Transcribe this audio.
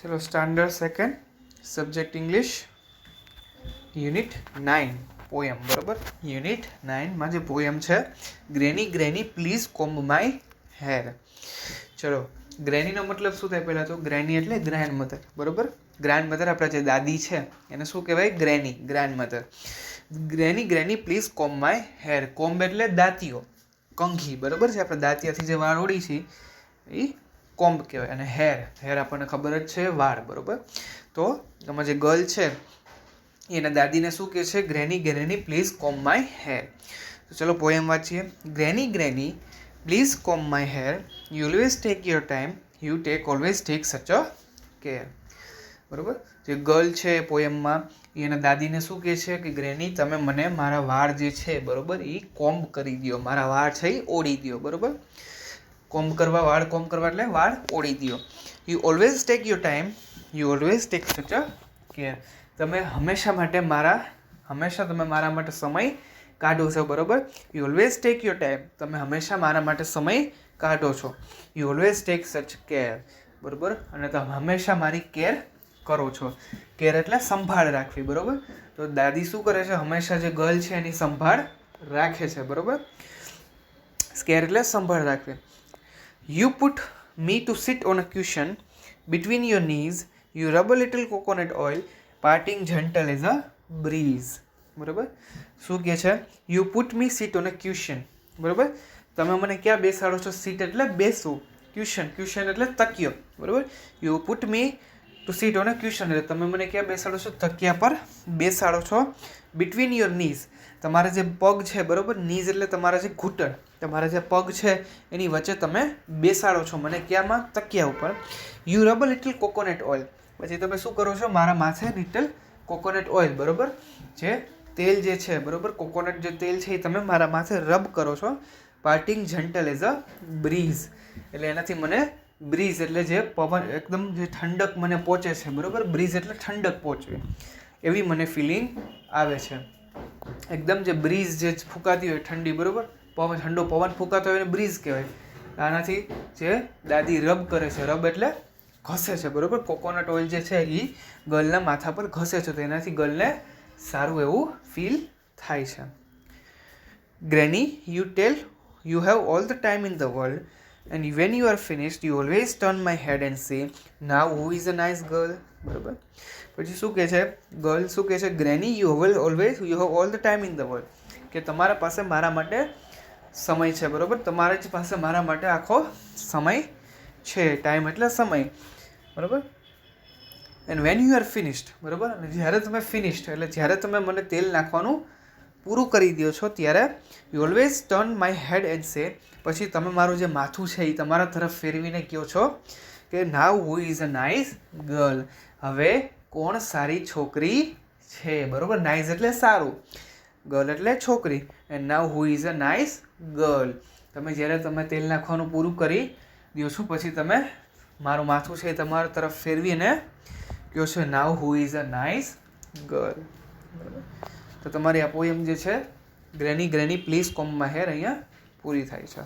चलो standard second subject English unit 9 poem બરાબર. Unit 9માં જે પોયમ છે granny granny please comb my hair. ચલો ગ્રેનીનો મતલબ શું થાય? પહેલાં તો ગ્રેની એટલે ગ્રેન્ડ મધર બરાબર. ગ્રેન્ડ મધર આપણા જે દાદી છે એને શું કહેવાય? Granny, grandmother. Granny granny please comb my hair. Comb એટલે દાંતીઓ, કંઘી બરાબર છે. આપણે દાંતિયાથી જે વાળ ઓળી છે એ કોમ્બ કહેવાય. અને હેર, હેર આપણને ખબર જ છે વાળ બરાબર. તો આમાં જે ગર્લ છે એના દાદીને શું કહે છે? Granny granny please comb my hair. તો ચલો પોયમ વાંચીએ. Granny granny please comb my hair, you always take your time, you take always take such a care. બરાબર. જે ગર્લ છે પોયમમાં એના દાદીને શું કહે છે કે ગ્રેની તમે મને મારા વાળ જે છે બરાબર એ કોમ્બ કરી દો, મારા વાળ છે એ ઓળી દો બરાબર. કોમ્બ કરવા, વાળ કોમ્બ કરવા એટલે વાળ ઓળી દો. You always take your time, you always take such a care. તમે હંમેશા તમે મારા માટે સમય કાઢો છો બરાબર. You always take your time, તમે હંમેશા મારા માટે સમય કાઢો છો. યુ ઓલવેઝ ટેક સચ કેર બરાબર. અને તમે હંમેશા મારી કેર કરો છો. કેર એટલે સંભાળ રાખવી બરાબર. તો દાદી શું કરે છે? હંમેશા જે ગર્લ છે એની સંભાળ રાખે છે બરાબર. કેર એટલે સંભાળ રાખવી. You put me to sit on a cushion between your knees, you rub a little coconut oil, parting gentle as a breeze બરાબર. શું કહે છે? You put me sit on a cushion બરાબર. તમે મને ક્યાં બેસાડો છો? સીટ એટલે બેસવું, ક્યુશન, ક્યુશન એટલે તકિયો બરાબર. You put me to sit on a cushion એટલે તમે મને ક્યાં બેસાડો છો? તકિયા પર બેસાડો છો. બિટવીન યોર નીઝ, તમારા જે પગ છે બરાબર. નીઝ એટલે તમારા જે ઘૂંટણ, તમારા જે પગ છે એની વચ્ચે તમે બેસાડો છો મને. ક્યાંમાં? તકિયા ઉપર. You rub a little coconut oil, પછી તમે શું કરો છો? મારા માથે લિટલ કોકોનટ ઓઇલ બરાબર, જે તેલ જે છે બરાબર, કોકોનટ જે તેલ છે એ તમે મારા માથે રબ કરો છો. Parting gentle as a breeze એટલે એનાથી મને બ્રીઝ એટલે જે પવન એકદમ જે ઠંડક મને પહોંચે છે બરાબર. બ્રીઝ એટલે ઠંડક પહોંચવી, એવી મને ફિલિંગ આવે છે. એકદમ જે બ્રીઝ જે ફૂંકાતી હોય ઠંડી બરાબર, પવન, ઠંડો પવન ફૂંકાતો હોય એને બ્રીઝ કહેવાય. આનાથી જે દાદી રબ કરે છે, રબ એટલે ઘસે છે બરાબર. કોકોનટ ઓઇલ જે છે એ ગર્લના માથા પર ઘસે છે તો એનાથી ગર્લને સારું એવું ફીલ થાય છે. Granny you tell you have all the time in the world and when you are finished you always turn my head and say now who is a nice girl બરાબર. પછી શું કહે છે? ગર્લ શું કહે છે? Granny you have all the time in the world, કે તમારા પાસે મારા માટે સમય છે બરાબર. તમારી જ પાસે મારા માટે આખો સમય છે. ટાઈમ એટલે સમય બરાબર. And when you are finished બરાબર. અને જ્યારે તમે ફિનિશ્ડ એટલે જ્યારે તમે મને તેલ નાખવાનું પૂરું કરી દો છો ત્યારે you always turn my head and say, પછી તમે મારું જે માથું છે એ તમારા તરફ ફેરવીને કહો છો કે now who is a nice girl, હવે કોણ સારી છોકરી છે બરાબર. નાઇસ એટલે સારું, ગર્લ એટલે છોકરી. And now who is a nice girl, તમે જ્યારે તમે તેલ નાખવાનું પૂરું કરી દો છો પછી તમે મારું માથું છે એ તમારા તરફ ફેરવીને કહો છો now who is a nice girl. તો તમારી આ પોયમ જે છે granny granny please comb my hair અહીંયા પૂરી થાય છે.